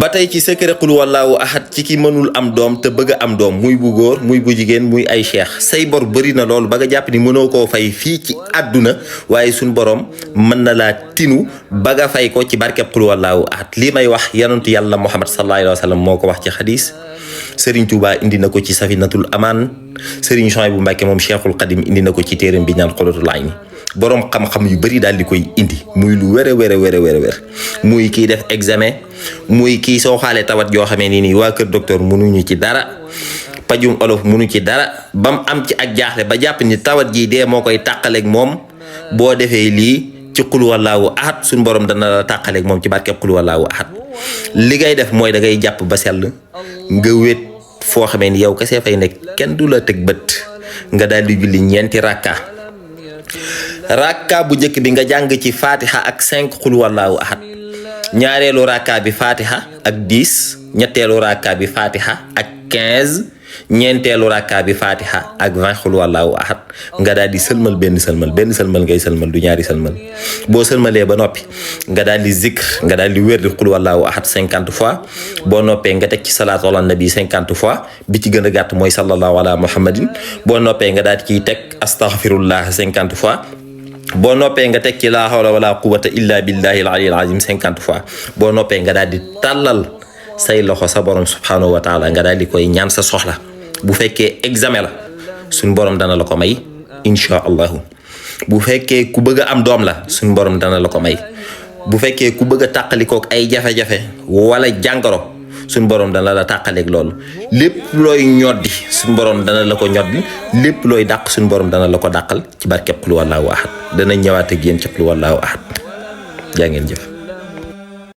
ba tey ci secret qul wallahu ahad ci ki mënul am doom te bëgg am doom muy bu góor muy bu jigéen muy ay cheikh say bor bëri na loolu ba nga jàpp ni mënoo koo fay fii ci àdduna waaye suñ borom mën na laa tinu ba nga fay ko ci barkeb qul wallahu ahad lii may wax yanantu yàlla Muhammad sallallahu alayhi wa sallam moo ko wax ci xadis Serigne Touba indi na ko ci safinatul aman Serigne Souhaïbou Mbacké moom Cheikhul Qadim indi na ko ci téeram bi ñaan Qurratul Ayni borom xam-xam yu bëri daal di koy indi muy lu wér muy kii def examen muy kii soo xaalee tawat yoo xamee ni nii waa kër docteur mënuñu ci dara pajum olof mënu ci dara bam am ci ak jaaxle ba jàpp ni tawat ji dee moo koy tàqaleeg moom boo defee lii ci qul wallahu ahad suñ borom dana la tàqaleeg moom ci barkeb qul wallahu ahad li ngay def mooy da ngay jàpp ba sell nga wét foo xamee ni yow kese fay nekk kenn du la teg bët nga daal di julli ñeenti rakka bu njëkk bi nga jàng ci fatiha ak 5 qul wallahu ahad ñaareelu rakka bi fatiha ak 10 ñetteelu rakka bi fatiha ak 15 ñeenteelu rakka bi fatiha ak 20 qul wallahu ahad nga daal di sëlmal benn sëlmal ngay sëlmal du ñaari sëlmal boo sëlmalee ba noppi nga daal di zikr nga daal di wér di qul wallahu ahad 50 fois boo noppee nga teg ci salaatu ala nabi 50 fois bi ci gën a gàtt mooy sallallahu ala muhammadin boo noppee nga daal di ciy teg astaghfirullah 50 fois boo noppee nga teg ci laa hawla wala quwwata illa billahi al-aliyyil azim 50 fois boo noppee nga daal di tàllal say loxo sa borom subhanahu wa taala nga daal di koy ñaan sa soxla bu fekkee examen la suñ borom dana la ko may insha allahu bu fekkee ku bëgg a am doom la suñ borom dana la ko may bu fekkee ku bëgg a tàqalikook ay jafe-jafe wala jàngoro suñ borom dana la tàqaleeg loolu lépp looy ñoddi suñ borom dana la ko ñoddi lépp looy dàq suñ borom dana la ko dàqal ci barkeb qul wallahu ahad dana ñëwaat ak yéen ci qul wallahu ahad jaa ngeen jëf